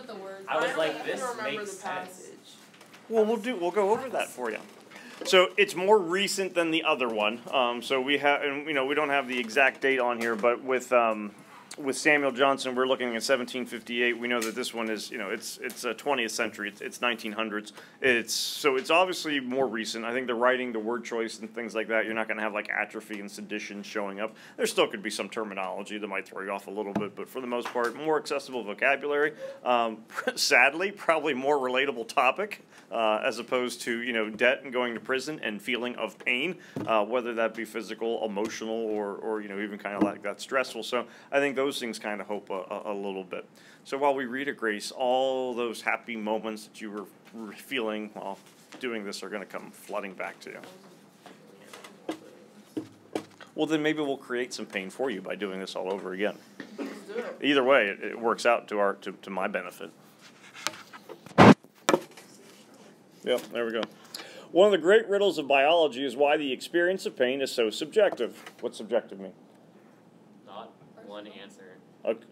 the words. I was like, this makes the sense. passage. Well, we'll go over that for you. So it's more recent than the other one. So we have, and we don't have the exact date on here, but with Samuel Johnson, we're looking at 1758. We know that this one is, it's 20th century. It's 1900s. So it's obviously more recent. I think the writing, the word choice, and things like that, you're not going to have like atrophy and sedition showing up. There still could be some terminology that might throw you off a little bit, but for the most part, more accessible vocabulary. Sadly, probably more relatable topic as opposed to debt and going to prison and feeling of pain, whether that be physical, emotional, or even kind of like that stressful. So I think those things kind of hope a little bit. So while we read it, Grace, all those happy moments that you were feeling while doing this are going to come flooding back to you. Well, then maybe we'll create some pain for you by doing this all over again. Let's do it. Either way, it works out to my benefit. Yep, there we go. One of the great riddles of biology is why the experience of pain is so subjective. What's subjective mean? Not one answer.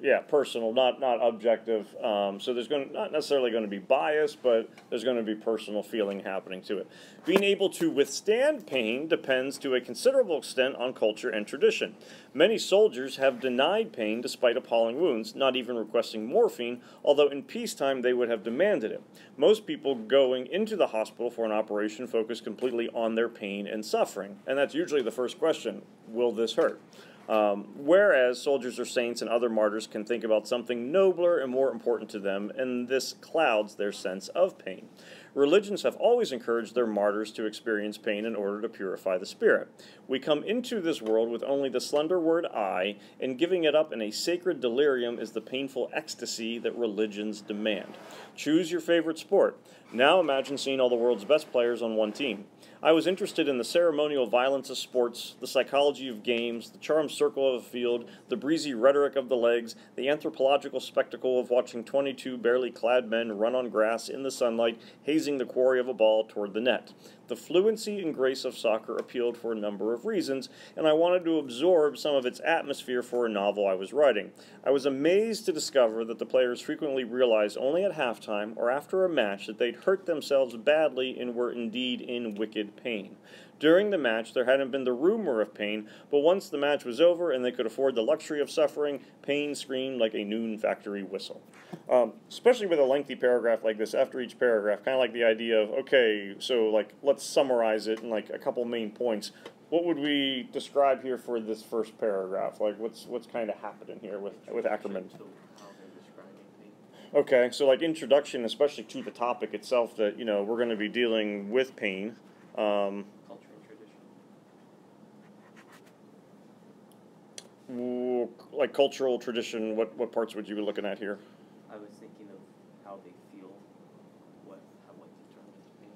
Yeah, personal, not objective. So there's not necessarily going to be bias, but there's going to be personal feeling happening to it. Being able to withstand pain depends to a considerable extent on culture and tradition. Many soldiers have denied pain despite appalling wounds, not even requesting morphine, although in peacetime they would have demanded it. Most people going into the hospital for an operation focus completely on their pain and suffering, and that's usually the first question: will this hurt? Whereas soldiers or saints and other martyrs can think about something nobler and more important to them, and this clouds their sense of pain. Religions have always encouraged their martyrs to experience pain in order to purify the spirit. We come into this world with only the slender word I, and giving it up in a sacred delirium is the painful ecstasy that religions demand. Choose your favorite sport. Now imagine seeing all the world's best players on one team. I was interested in the ceremonial violence of sports, the psychology of games, the charmed circle of a field, the breezy rhetoric of the legs, the anthropological spectacle of watching 22 barely clad men run on grass in the sunlight, hazing the quarry of a ball toward the net. The fluency and grace of soccer appealed for a number of reasons, and I wanted to absorb some of its atmosphere for a novel I was writing. I was amazed to discover that the players frequently realized only at halftime or after a match that they'd hurt themselves badly and were indeed in wicked pain. During the match, there hadn't been the rumor of pain, but once the match was over and they could afford the luxury of suffering, pain screamed like a noon factory whistle. Especially with a lengthy paragraph like this, after each paragraph, kind of like the idea of, okay, so like let's summarize it in like a couple main points. What would we describe here for this first paragraph? Like what's kind of happening here with Ackerman? Okay, so like introduction, especially to the topic itself, that we're going to be dealing with pain. Like cultural tradition, what parts would you be looking at here? I was thinking of how they feel, what determines pain.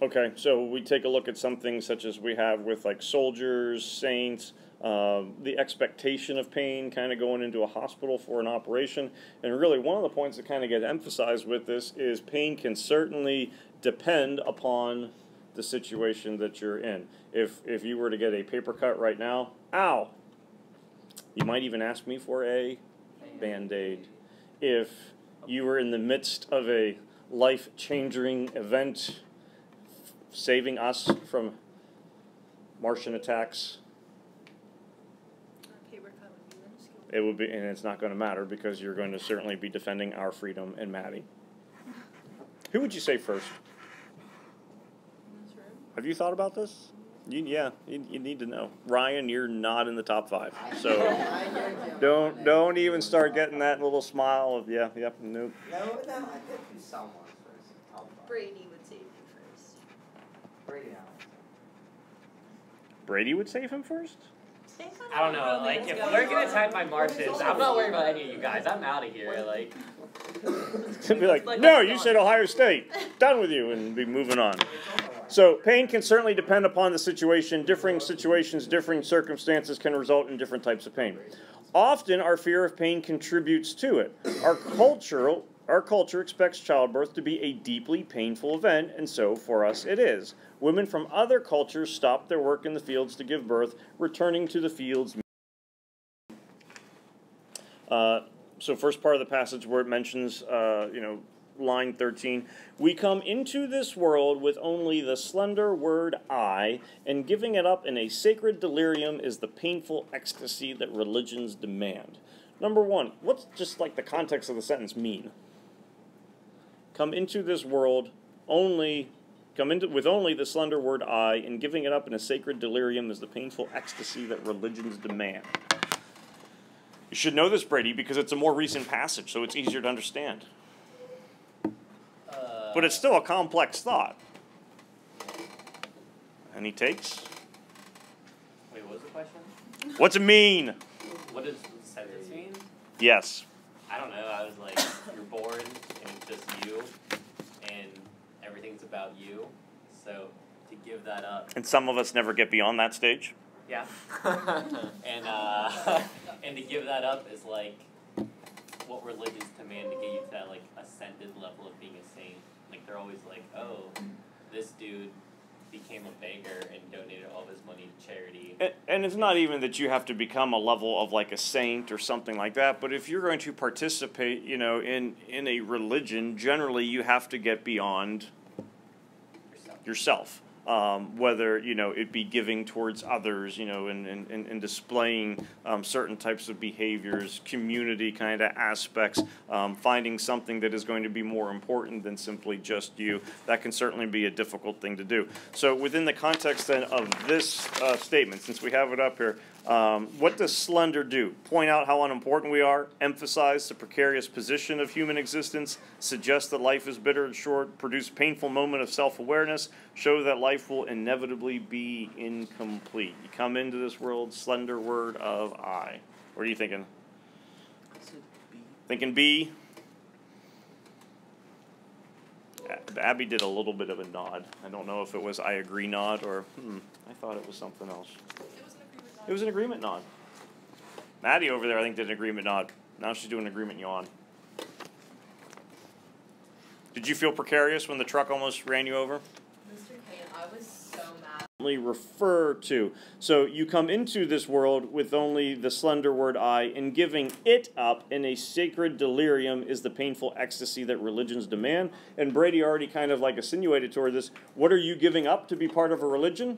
Okay, so we take a look at something such as we have with like soldiers, saints, the expectation of pain kind of going into a hospital for an operation. And really one of the points that kind of get emphasized with this is pain can certainly depend upon the situation that you're in. If you were to get a paper cut right now, ow! You might even ask me for a Band-Aid. If you were in the midst of a life-changing event, saving us from Martian attacks, it would be, and it's not going to matter because you're going to certainly be defending our freedom and Maddie. Who would you say first? Have you thought about this? You need to know. Ryan, you're not in the top 5, so don't even start getting that little smile of nope. No, I could do someone first. Brady would save you first. Brady would save him first? I don't know. Like if we're gonna attack my Martians, I'm not worried about any of you guys. I'm out of here. Like. Be like, no, you said Ohio State. Done with you, and be moving on. So pain can certainly depend upon the situation. Differing situations, differing circumstances can result in different types of pain. Often, our fear of pain contributes to it. Our culture expects childbirth to be a deeply painful event, and so for us it is. Women from other cultures stop their work in the fields to give birth, returning to the fields. So first part of the passage where it mentions, line 13, we come into this world with only the slender word I, and giving it up in a sacred delirium is the painful ecstasy that religions demand. Number one, what's just like the context of the sentence mean? Come into this world with only the slender word I, and giving it up in a sacred delirium is the painful ecstasy that religions demand. You should know this, Brady, because it's a more recent passage, so it's easier to understand. But it's still a complex thought. Any takes? Wait, what was the question? What's it mean? What does the sentence mean? Yes. I don't know. I was like, you're born and it's just you, and everything's about you. So to give that up. And some of us never get beyond that stage. Yeah. And to give that up is like what religions demand to get you to that like ascended level of being a saint. Like they're always like, oh, this dude became a beggar and donated all of his money to charity. And it's not even that you have to become a level of like a saint or something like that, but if you're going to participate, in a religion, generally you have to get beyond yourself. Whether, it be giving towards others, and displaying certain types of behaviors, community kind of aspects, finding something that is going to be more important than simply just you. That can certainly be a difficult thing to do. So within the context then of this statement, since we have it up here, what does slender do? Point out how unimportant we are, emphasize the precarious position of human existence, suggest that life is bitter and short, produce painful moment of self-awareness, show that life will inevitably be incomplete. You come into this world, slender word of I. What are you thinking? I said B. Thinking B? Abby did a little bit of a nod. I don't know if it was I agree nod or, I thought it was something else. It was an agreement nod. Maddie over there, I think, did an agreement nod. Now she's doing an agreement yawn. Did you feel precarious when the truck almost ran you over? Mr. Kane, I was so mad. Refer to. So you come into this world with only the slender word I, and giving it up in a sacred delirium is the painful ecstasy that religions demand. And Brady already kind of like insinuated toward this. What are you giving up to be part of a religion?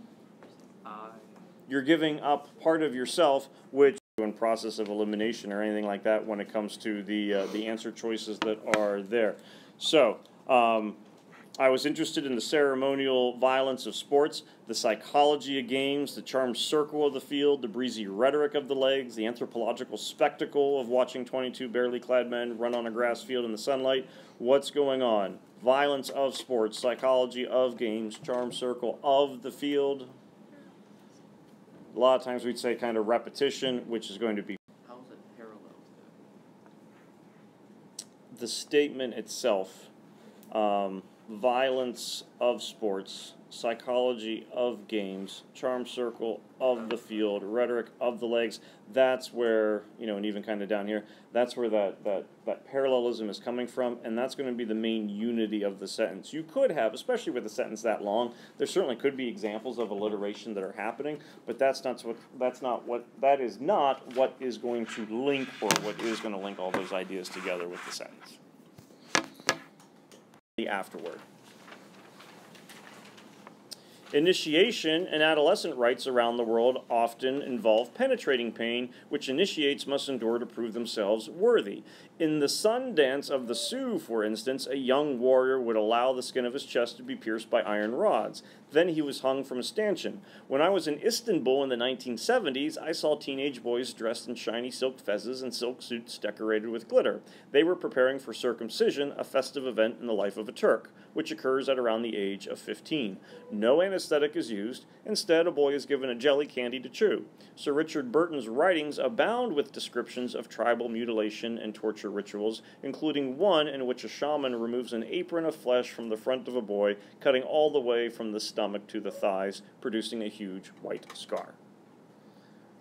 You're giving up part of yourself, which in process of elimination or anything like that when it comes to the answer choices that are there. So, I was interested in the ceremonial violence of sports, the psychology of games, the charmed circle of the field, the breezy rhetoric of the legs, the anthropological spectacle of watching 22 barely clad men run on a grass field in the sunlight. What's going on? Violence of sports, psychology of games, charmed circle of the field. A lot of times we'd say kind of repetition, which is going to be How is it parallel to the statement itself. Violence of sports, psychology of games, charm circle of the field, rhetoric of the legs. That's where, and even kind of down here, that's where that parallelism is coming from, and that's going to be the main unity of the sentence. You could have, especially with a sentence that long, there certainly could be examples of alliteration that are happening, but that is not what is going to link, or what is going to link all those ideas together with the sentence. The afterword. Initiation and adolescent rites around the world often involve penetrating pain, which initiates must endure to prove themselves worthy. In the sun dance of the Sioux, for instance, a young warrior would allow the skin of his chest to be pierced by iron rods. Then he was hung from a stanchion. When I was in Istanbul in the 1970s, I saw teenage boys dressed in shiny silk fezzes and silk suits decorated with glitter. They were preparing for circumcision, a festive event in the life of a Turk, which occurs at around the age of 15. No anesthetic is used. Instead, a boy is given a jelly candy to chew. Sir Richard Burton's writings abound with descriptions of tribal mutilation and torture rituals, including one in which a shaman removes an apron of flesh from the front of a boy, cutting all the way from the stomach to the thighs, producing a huge white scar.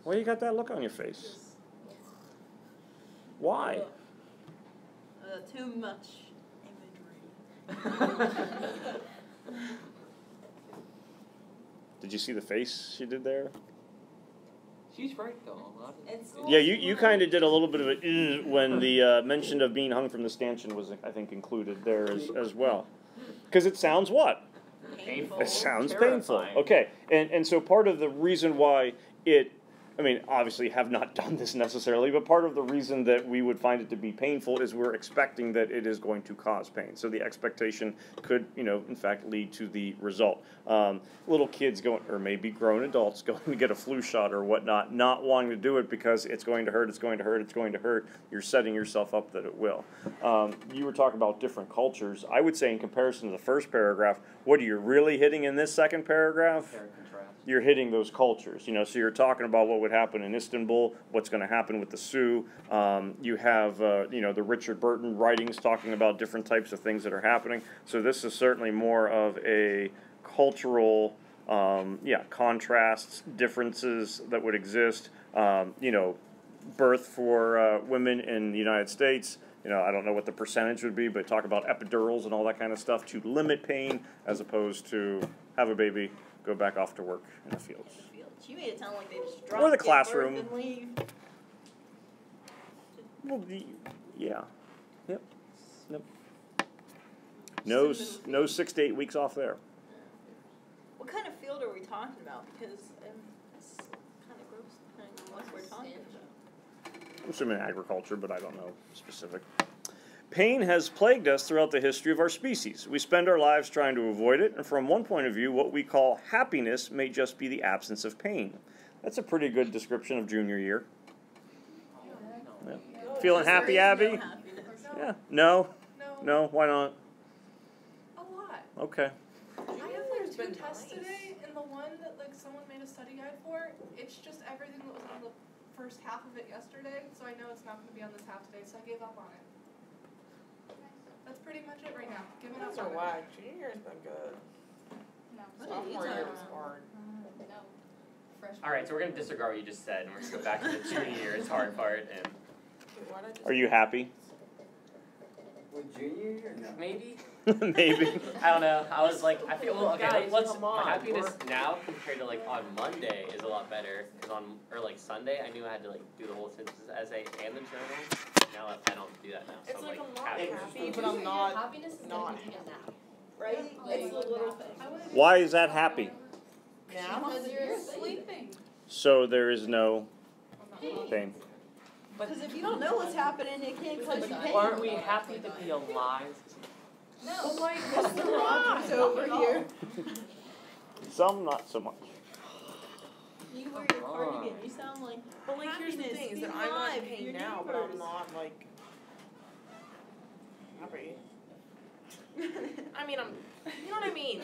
Why you got that look on your face? Why? Too much imagery. Did you see the face she did there? She's right though. A lot of It's- Yeah, you kind of did a little bit of a when the mention of being hung from the stanchion was, I think, included there as well. Because it sounds what? Painful. It sounds Terrifying. painful. Okay, and so part of the reason why I mean, obviously have not done this necessarily, but part of the reason that we would find it to be painful is we're expecting that it is going to cause pain. So the expectation could, in fact, lead to the result. Little kids going, or maybe grown adults going to get a flu shot or whatnot, not wanting to do it because it's going to hurt, it's going to hurt, it's going to hurt. You're setting yourself up that it will. You were talking about different cultures. I would say in comparison to the first paragraph, what are you really hitting in this second paragraph? contrast. You're hitting those cultures, so you're talking about what would happen in Istanbul, what's going to happen with the Sioux. You have, the Richard Burton writings talking about different types of things that are happening. So this is certainly more of a cultural, contrasts, differences that would exist. Birth for women in the United States. I don't know what the percentage would be, but talk about epidurals and all that kind of stuff to limit pain as opposed to have a baby, go back off to work in the fields. You made it sound like they just dropped Or the give classroom. birth and leave. Well, yeah. Yep. No 6 to 8 weeks off there. What kind of field are we talking about? Because it's kind of gross depending on what we're talking about. I'm assuming agriculture, but I don't know specific. Pain has plagued us throughout the history of our species. We spend our lives trying to avoid it, and from one point of view, what we call happiness may just be the absence of pain. That's a pretty good description of junior year. Yeah. Feeling happy, Abby? No happiness. Yeah. No? No. No? Why not? A lot. Okay. I have like 2 tests today, and the one that someone made a study guide for, it's just everything that was on the first half of it yesterday, so I know it's not going to be on this half today, so I gave up on it. That's pretty much it right now. Giving up That's on a it. whack. Junior year's been good. What are you Sophomore talking year was about? hard. Alright, so we're gonna disregard what you just said, and we're gonna go back to the junior year, it's hard part, and Wait, why did I just Are you happy? With junior year? No. maybe? Maybe. I don't know. I was like, I feel okay. Guys, Let's. come My on, happiness we're- now compared to on Monday is a lot better. Cause Sunday, I knew I had to do the whole synthesis essay and the journal. Now I don't do that now. So It's I'm like I'm not happy. happy, but I'm not Happiness is not like taking a nap. Right? Like, It's the little thing. Why is that happy? now. Because you're Sleeping. So there is no pain. Because if you don't know what's happening, it can't cause you pain. Aren't we happy to be alive? No, like Mr. Rogers over here. Some, not so much. You wear your cardigan. You sound like. But here's the happiness, thing: is be that I'm not in alive, pain your now, but I'm neighbors. not happy. I mean, you know what I mean?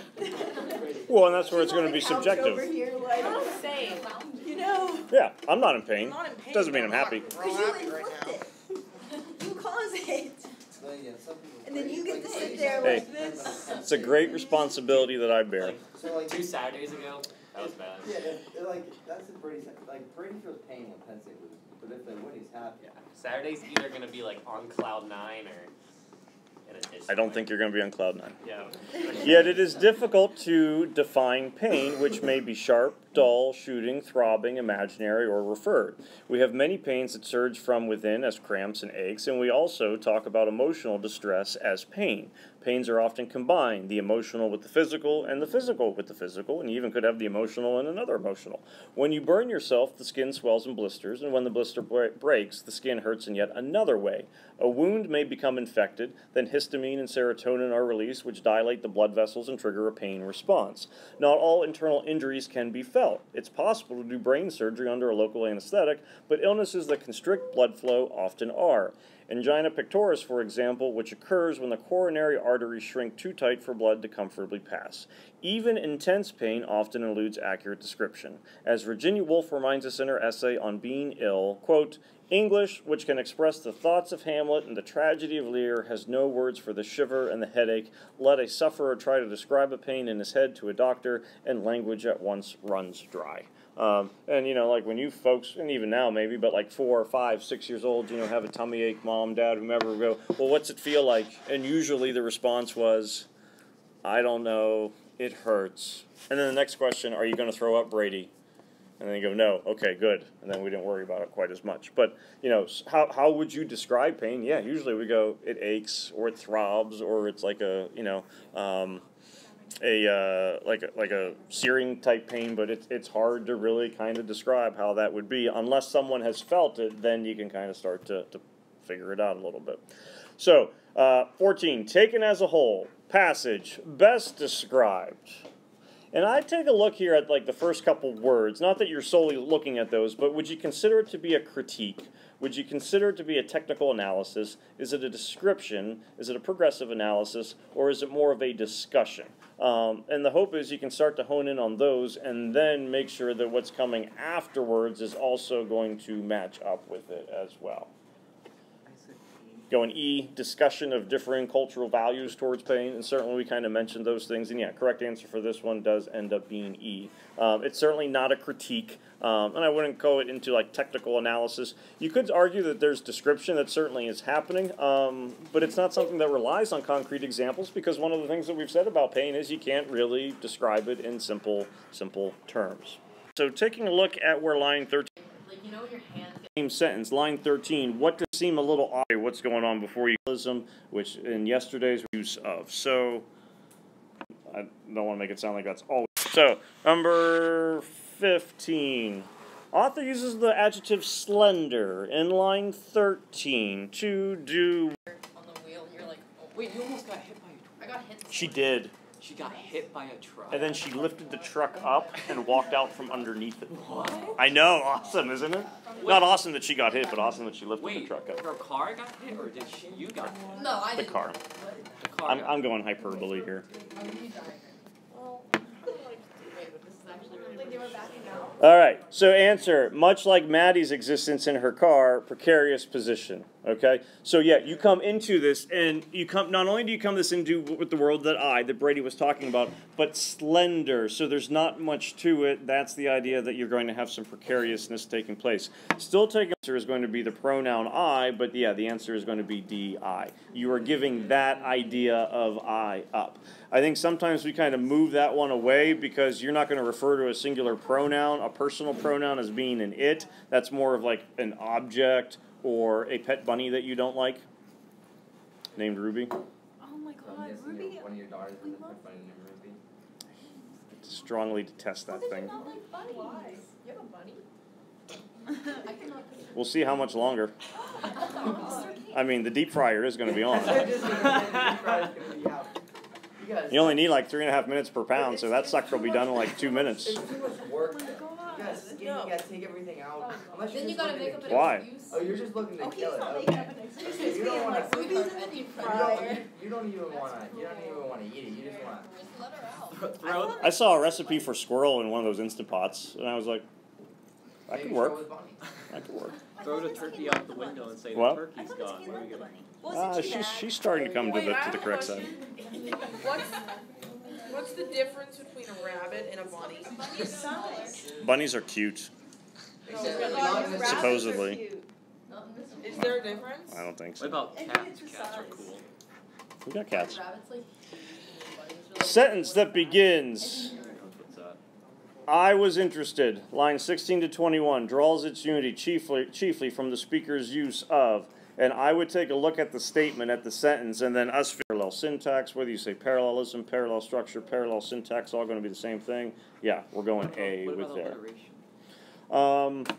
Well, and that's where it's She's on going to the be couch subjective. Over here, You like, know what I'm saying? Yeah, I'm not in I'm pain. not in pain. Doesn't mean but I'm happy. not because real you happy right inflict now. it. You cause it. No, yeah, some people And then you get to like, sit there Hey. like this. It's a great responsibility that I bear. So like 2 Saturdays ago, that was bad. yeah, that's a Brady. Like Brady feels pain when Penn State loses, but if they win, he's happy. Yeah, Saturday's either gonna be on cloud 9 or in a dish. I don't think you're going to be on cloud 9. Yeah. Yet it is difficult to define pain, which may be sharp, dull, shooting, throbbing, imaginary, or referred. We have many pains that surge from within as cramps and aches, and we also talk about emotional distress as pain. Pains are often combined, the emotional with the physical, and the physical with the physical, and you even could have the emotional and another emotional. When you burn yourself, the skin swells and blisters, and when the blister breaks, the skin hurts in yet another way. A wound may become infected, then histamine and serotonin are released, which dilate the blood vessels and trigger a pain response. Not all internal injuries can be felt. It's possible to do brain surgery under a local anesthetic, but illnesses that constrict blood flow often are. Angina pectoris, for example, which occurs when the coronary arteries shrink too tight for blood to comfortably pass. Even intense pain often eludes accurate description. As Virginia Woolf reminds us in her essay on being ill, quote, English, which can express the thoughts of Hamlet and the tragedy of Lear, has no words for the shiver and the headache. Let a sufferer try to describe a pain in his head to a doctor, and language at once runs dry. And like when you folks, and even now maybe, but 4 or 5, 6 years old, have a tummy ache, mom, dad, whomever, go, well, what's it feel like? And usually the response was, I don't know, it hurts. And then the next question, are you going to throw up, Brady? And then you go, no, okay, good. And then we didn't worry about it quite as much. But, how would you describe pain? Yeah, usually we go, it aches, or it throbs, or it's like a, like a searing type pain, but it's hard to really kind of describe how that would be. Unless someone has felt it, then you can kind of start to figure it out a little bit. So, 14, taken as a whole, passage, best described. And I take a look here at like the first couple words, not that you're solely looking at those, but would you consider it to be a critique? Would you consider it to be a technical analysis? Is it a description? Is it a progressive analysis? Or is it more of a discussion? And the hope is you can start to hone in on those and then make sure that what's coming afterwards is also going to match up with it as well. Going E, discussion of differing cultural values towards pain, and certainly we kind of mentioned those things, and yeah, correct answer for this one does end up being E. It's certainly not a critique, and I wouldn't go it into like technical analysis. You could argue that there's description that certainly is happening, but it's not something that relies on concrete examples, because one of the things that we've said about pain is you can't really describe it in simple terms. So taking a look at where line 13, your hand. Same sentence, line 13, what does seem a little odd? What's going on before you, which in yesterday's use of. So, I don't want to make it sound like that's all. So, number 15. Author uses the adjective slender in line 13 to do. On the wheel, and you're like, oh, Wait, you almost got hit by a truck. I got hit. She did. She got hit by a truck. And then she lifted the truck up and walked out from underneath it. What? I know, awesome, isn't it? Not awesome that she got hit, but awesome that she lifted the truck up. Her car got hit, or did you got hit? No, I The didn't. car. The car. I'm going hyperbole here. Well, I don't like to wait, but this is actually really Like they were backing out. All right, so answer, much like Maddie's existence in her car, precarious position, okay? So yeah, you come into this, and not only do you come this into with the world that Brady was talking about, but slender, so there's not much to it. That's the idea that you're going to have some precariousness taking place. Still taking answer is going to be the pronoun I, but yeah, the answer is going to be DI. You are giving that idea of I up. I think sometimes we kind of move that one away because you're not going to refer to a singular pronoun, a personal pronoun, as being an it. That's more of like an object or a pet bunny that you don't like, named Ruby. Oh my So I'm god, guessing Ruby. one of your daughters we is a love- pet bunny named Ruby. Strongly detest that How did thing. you not like bunnies? Why? You have a bunny? I cannot. We'll see how much longer. Mr. King. I mean, the deep fryer is going to be on. You You only need like 3.5 minutes per pound, so that sucker will be done in like 2 minutes. It's too much work. Oh my You god. gotta skin, you gotta take everything out. Unless you're Then you just gotta looking make to up an kill Why? excuse. Oh, you're just looking to Oh, he's kill it. not Okay. making up an excuse. So He's you being don't wanna. like, Ruby's in the deep fryer. You don't even wanna eat it. You just wanna. Just let her out. Throw I saw a recipe for squirrel in one of those Instant Pots, and I was like, that Maybe could show work. with bunnies. That could work. Throw the turkey out the window and say What? the I turkey's thought Miss gone. King What are loved you the gonna bunny. Wasn't she bad? She's starting to come to Wait, the I have a correct side. question. What's the difference between a rabbit and a bunny? Bunny's size. Bunnies are cute. No, Rabbits really. are Supposedly. cute. Is there a difference? I don't think What so. about I think cats? it's the Cats are size. cool. We got cats. Rabbits like. bunnies are like- Sentence that begins, What's that? I was interested, line 16 to 21, draws its unity chiefly from the speaker's use of, and I would take a look at the statement, at the sentence, and then us parallel syntax, whether you say parallelism, parallel structure, parallel syntax, all going to be the same thing. Yeah, we're going A What with about there. alliteration?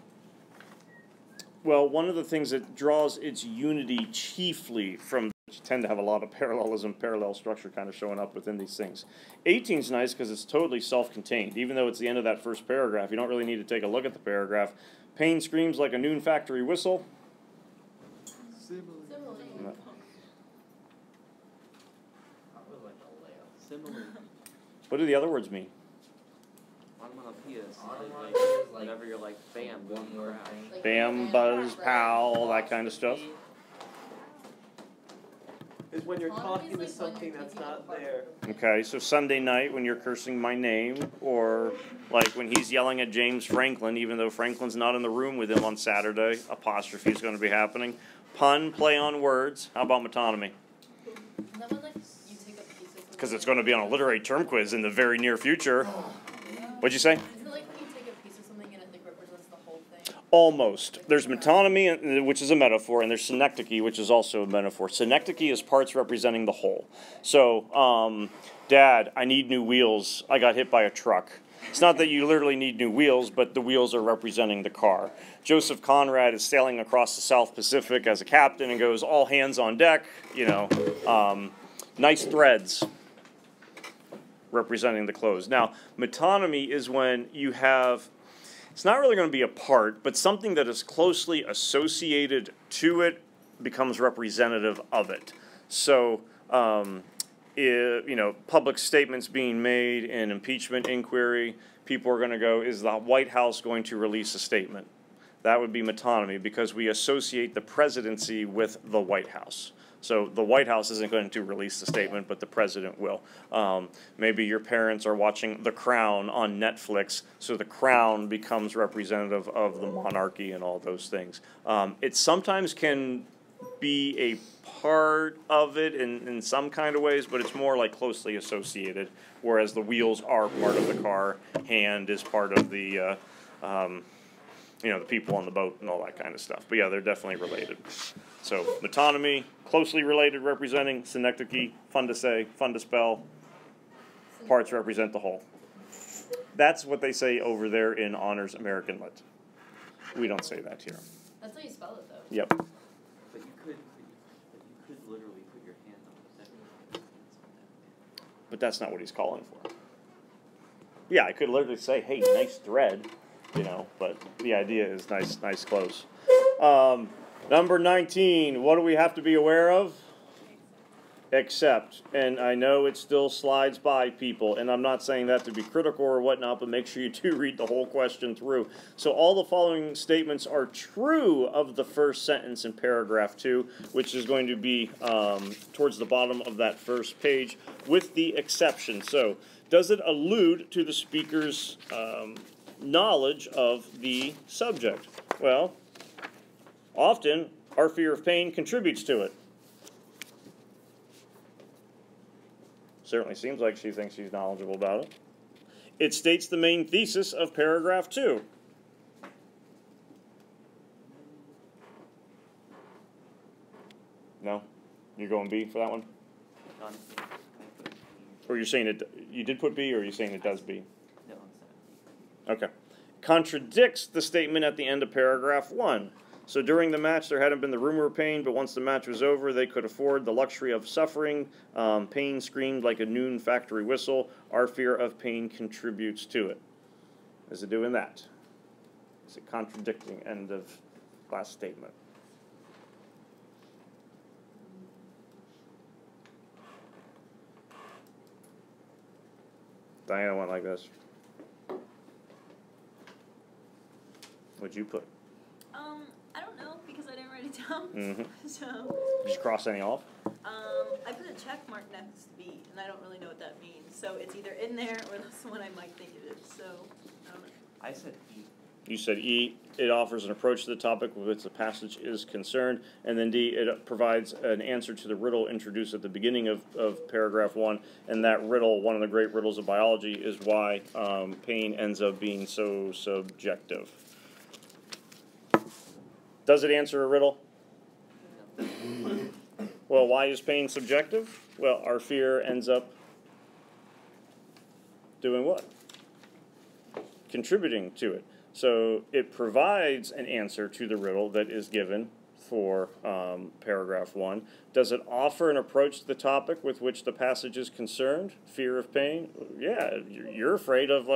Well, one of the things that draws its unity chiefly from, you tend to have a lot of parallelism, parallel structure kind of showing up within these things. 18's nice because it's totally self-contained. Even though it's the end of that first paragraph, you don't really need to take a look at the paragraph. Pain screams like a noon factory whistle. Simile. No. I would like a layup. Simile. What do the other words mean? Onomatopoeia is Onomatopoeia like is like whenever you're like, bam, one boom, word crap. thing. Like Bam, buzz, pow, all that kind of stuff. Is when you're Onomatopoeia talking to is like when something you're that's taking not apart there. the- Okay, so Sunday night when you're cursing my name, or like when he's yelling at James Franklin, even though Franklin's not in the room with him on Saturday, apostrophe is going to be happening. Pun, play on words. How about metonymy? And then when like you take a piece of something. Because it's going to be on a literary term quiz in the very near future. What'd you say? Isn't it like when you take a piece of something and it Almost. There's metonymy, which is a metaphor, and there's synecdoche, which is also a metaphor. Synecdoche is parts representing the whole. So, Dad, I need new wheels. I got hit by a truck. It's not that you literally need new wheels, but the wheels are representing the car. Joseph Conrad is sailing across the South Pacific as a captain and goes, all hands on deck, nice threads, representing the clothes. Now, metonymy is when you have, it's not really going to be a part, but something that is closely associated to it becomes representative of it. So, public statements being made in impeachment inquiry, people are going to go, is the White House going to release a statement? That would be metonymy because we associate the presidency with the White House. So the White House isn't going to release the statement, but the president will. Maybe your parents are watching The Crown on Netflix, so The Crown becomes representative of the monarchy and all those things. It sometimes can be a part of it in some kind of ways, but it's more like closely associated, whereas the wheels are part of the car, hand is part of the the people on the boat and all that kind of stuff. But yeah, they're definitely related. So metonymy, closely related, representing. Synecdoche, fun to say, fun to spell. Parts represent the whole. That's what they say over there in Honors American Lit. We don't say that here. That's how you spell it, though. Yep. But you could literally put your hand on the second. But that's not what he's calling for. Yeah, I could literally say, hey, nice thread, but the idea is nice clothes. Number 19, what do we have to be aware of? Except, and I know it still slides by people, and I'm not saying that to be critical or whatnot, but make sure you do read the whole question through. So all the following statements are true of the first sentence in paragraph 2, which is going to be towards the bottom of that first page, with the exception. So, does it allude to the speaker's knowledge of the subject? Well, often our fear of pain contributes to it. Certainly seems like she thinks she's knowledgeable about it. It states the main thesis of paragraph 2. No? You're going B for that one? Or you're saying you did put B, or you're saying it does B? No, it's Okay. Contradicts the statement at the end of paragraph 1. So during the match, there hadn't been the rumor of pain, but once the match was over, they could afford the luxury of suffering. Pain screamed like a noon factory whistle. Our fear of pain contributes to it. Is it doing that? Is it contradicting end of last statement? Diana went like this. What'd you put? I don't know because I didn't write it down. Mm-hmm. So. Did you cross any off? I put a check mark next to B, and I don't really know what that means. So it's either in there or that's the one I might think it is. So I don't know. I said E. You said E. It offers an approach to the topic with which the passage is concerned. And then D, it provides an answer to the riddle introduced at the beginning of paragraph 1. And that riddle, one of the great riddles of biology, is why pain ends up being so subjective. Does it answer a riddle? Well, why is pain subjective? Well, our fear ends up doing what? Contributing to it. So it provides an answer to the riddle that is given for paragraph 1. Does it offer an approach to the topic with which the passage is concerned? Fear of pain? Yeah, you're afraid of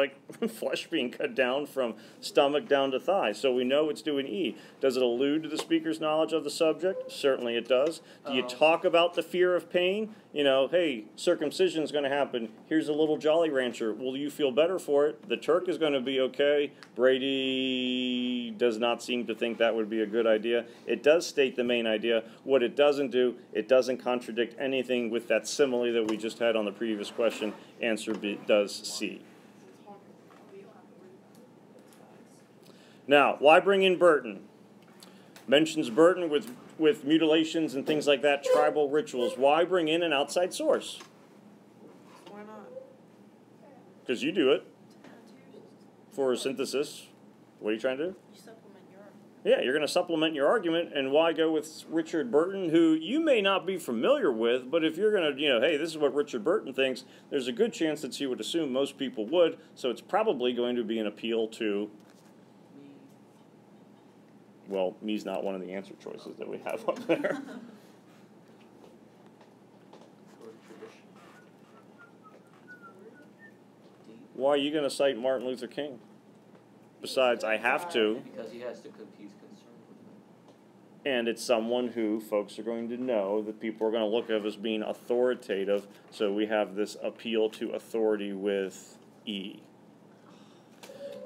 flesh being cut down from stomach down to thigh. So we know it's doing E. Does it allude to the speaker's knowledge of the subject? Certainly it does. Do you talk about the fear of pain? Hey, circumcision's going to happen. Here's a little Jolly Rancher. Will you feel better for it? The Turk is going to be okay. Brady does not seem to think that would be a good idea. It does state the main idea. What it doesn't do, it doesn't contradict anything with that simile that we just had on the previous question. Answer B does C. Now, why bring in Burton? Mentions Burton with mutilations and things like that, tribal rituals. Why bring in an outside source? Why not? Because you do it for synthesis. What are you trying to do? You supplement your Yeah, you're going to supplement your argument, and why go with Richard Burton, who you may not be familiar with, but if you're going to, hey, this is what Richard Burton thinks, there's a good chance that you would assume most people would, so it's probably going to be an appeal to, well, me's not one of the answer choices that we have up there. Or tradition. Why are you going to cite Martin Luther King? Besides, I have to. Because he has to, he's concerned with them. And it's someone who folks are going to know that people are going to look at as being authoritative. So we have this appeal to authority with E.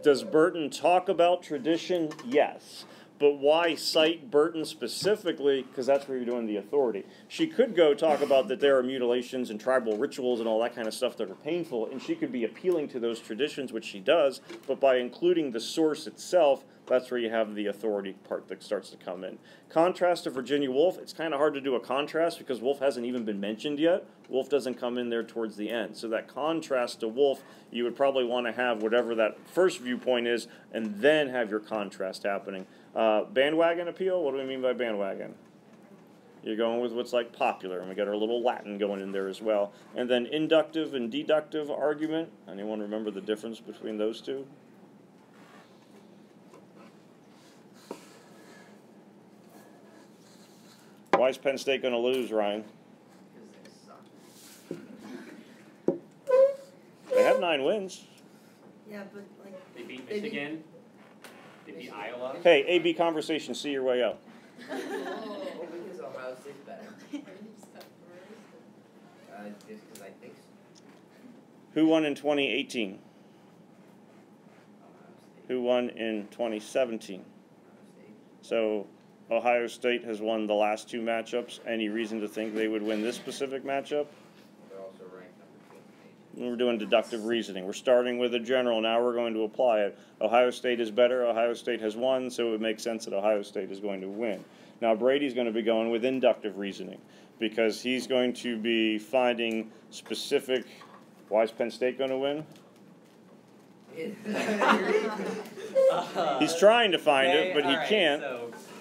Does Burton talk about tradition? Yes. But why cite Burton specifically? Because that's where you're doing the authority. She could go talk about that there are mutilations and tribal rituals and all that kind of stuff that are painful, and she could be appealing to those traditions, which she does, but by including the source itself, that's where you have the authority part that starts to come in. Contrast to Virginia Woolf, it's kind of hard to do a contrast because Woolf hasn't even been mentioned yet. Woolf doesn't come in there towards the end. So that contrast to Woolf, you would probably want to have whatever that first viewpoint is and then have your contrast happening. Bandwagon appeal, what do we mean by bandwagon? You're going with what's like popular, and we got our little Latin going in there as well. And then inductive and deductive argument. Anyone remember the difference between those two? Why is Penn State going to lose, Ryan? Because they suck. They have 9 wins. Yeah, but like. They beat Michigan. They beat Iowa. Hey, AB conversation, see your way out. Well, because Ohio State's better. Just because I think so. Who won in 2018? Ohio State. Who won in 2017? Ohio State. So Ohio State has won the last 2 matchups. Any reason to think they would win this specific matchup? They're also ranked number 2 in the nation. We're doing deductive reasoning. We're starting with a general. Now we're going to apply it. Ohio State is better. Ohio State has won, so it would make sense that Ohio State is going to win. Now Brady's going to be going with inductive reasoning because he's going to be finding specific. Why is Penn State going to win? He's trying to find it, but he can't.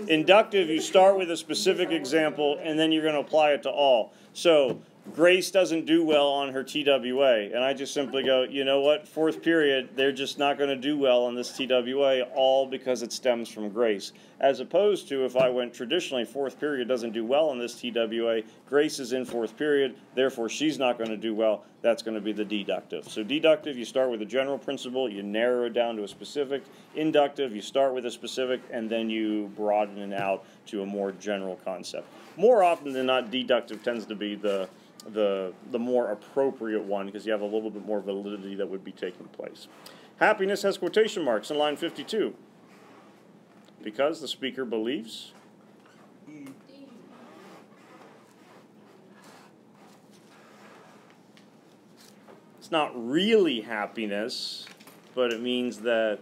Inductive, you start with a specific example, and then you're going to apply it to all. So Grace doesn't do well on her TWA, and I just simply go, you know what, 4th period, they're just not going to do well on this TWA, all because it stems from Grace. As opposed to if I went traditionally, 4th period doesn't do well on this TWA, Grace is in 4th period, therefore she's not going to do well, that's going to be the deductive. So deductive, you start with a general principle, you narrow it down to a specific. Inductive, you start with a specific, and then you broaden it out to a more general concept. More often than not, deductive tends to be the more appropriate one because you have a little bit more validity that would be taking place. Happiness has quotation marks in line 52. Because the speaker believes. It's not really happiness, but it means that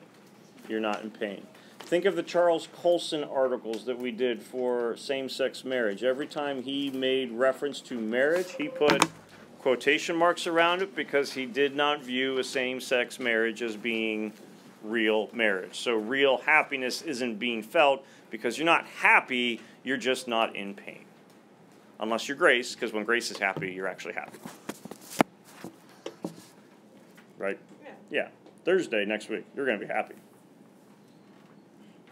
you're not in pain. Think of the Charles Colson articles that we did for same-sex marriage. Every time he made reference to marriage, he put quotation marks around it because he did not view a same-sex marriage as being real marriage. So real happiness isn't being felt because you're not happy, you're just not in pain. Unless you're Grace, because when Grace is happy, you're actually happy. Right? Yeah. Thursday next week, you're going to be happy.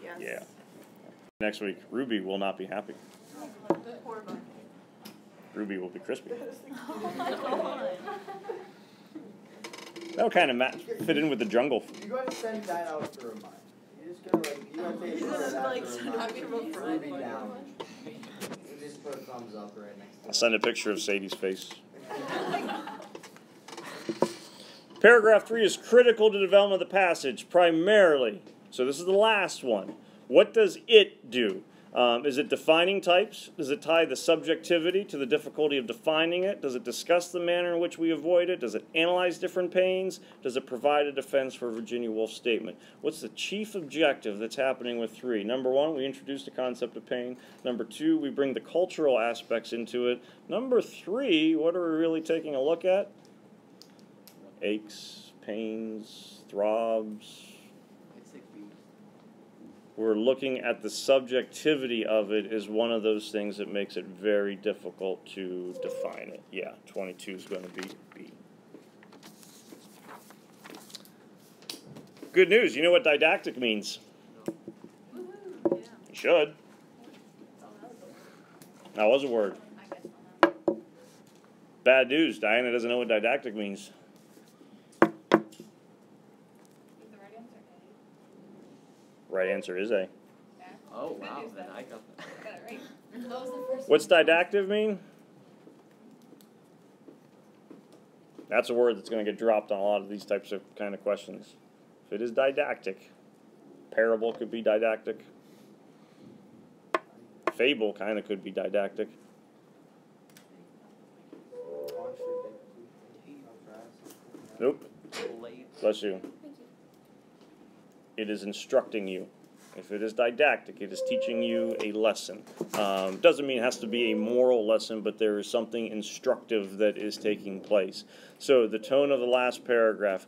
Yes. Yeah. Next week, Ruby will not be happy. Poor Bunny. Ruby will be crispy. Oh my God. That'll kind of fit in with the jungle. You go ahead and send that out for a month. You're just gonna like, you gotta take a This photo is of like that for a sending month. a picture of a Ruby friend. down. You just put a thumbs up right next to it. Send a picture of Sadie's face. Paragraph 3 is critical to development of the passage, primarily. So this is the last one. What does it do? Is it defining types? Does it tie the subjectivity to the difficulty of defining it? Does it discuss the manner in which we avoid it? Does it analyze different pains? Does it provide a defense for Virginia Woolf's statement? What's the chief objective that's happening with 3? Number 1, we introduce the concept of pain. Number 2, we bring the cultural aspects into it. Number 3, what are we really taking a look at? Aches, pains, throbs. I'd say B. we're looking at the subjectivity of it is one of those things that makes it very difficult to define it. Yeah, 22 is going to be B. Good news, you know what didactic means? Yeah. You should. That was a word. I guess I'll know. Bad news, Diana doesn't know what didactic means. Is the right answer A? Right answer is A. Yeah. Oh, Good wow, news, then though. I got that. Got it right. That was the first What's one. didactic mean? That's a word that's going to get dropped on a lot of these types of kind of questions. If it is didactic, parable could be didactic. Fable kind of could be didactic. Nope. Late. Bless you. It is instructing you. If it is didactic, it is teaching you a lesson. Doesn't mean it has to be a moral lesson, but there is something instructive that is taking place. So the tone of the last paragraph,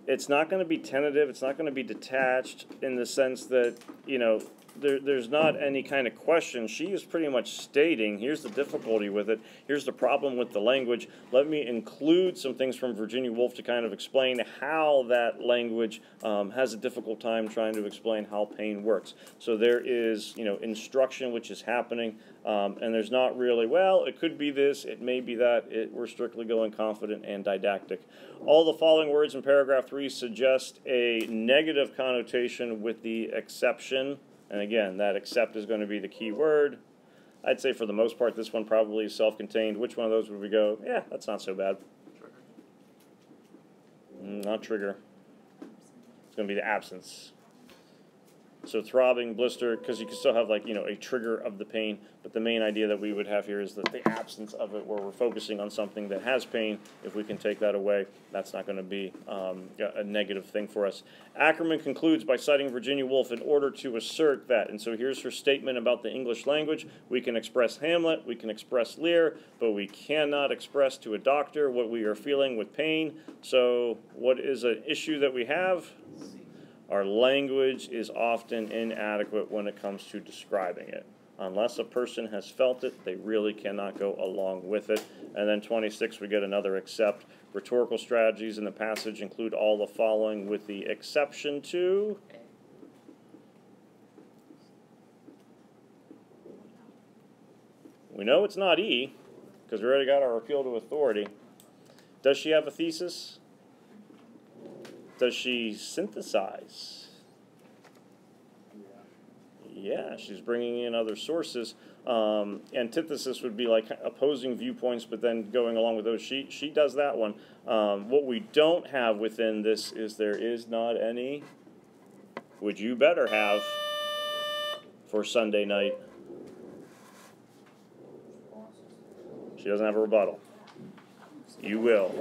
it's not going to be tentative, it's not going to be detached in the sense that, you know, there's not any kind of question. She is pretty much stating, here's the difficulty with it, here's the problem with the language. Let me include some things from Virginia Woolf to kind of explain how that language has a difficult time trying to explain how pain works. So there is, you know, instruction which is happening, and there's not really, well, it could be this, it may be that. We're strictly going confident and didactic. All the following words in paragraph 3 suggest a negative connotation with the exception. And again, that except is going to be the key word. I'd say for the most part, this one probably is self-contained. Which one of those would we go? Yeah, that's not so bad. Not trigger. It's going to be the absence. So throbbing, blister, because you can still have, like, you know, a trigger of the pain, but the main idea that we would have here is that the absence of it, where we're focusing on something that has pain. If we can take that away, that's not going to be a negative thing for us. Ackerman concludes by citing Virginia Woolf in order to assert that, and so here's her statement about the English language. We can express Hamlet, we can express Lear, but we cannot express to a doctor what we are feeling with pain. So what is an issue that we have? Our language is often inadequate when it comes to describing it. Unless a person has felt it, they really cannot go along with it. And then 26, we get another except. Rhetorical strategies in the passage include all the following with the exception to. We know it's not E, because we already got our appeal to authority. Does she have a thesis? Does she synthesize? Yeah, she's bringing in other sources. Antithesis would be like opposing viewpoints, but then going along with those. She does that one. What we don't have within this is there is not any. Would you better have for Sunday night? She doesn't have a rebuttal. You will.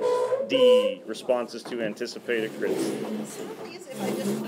D, responses to anticipated criticism. Some of these, if I just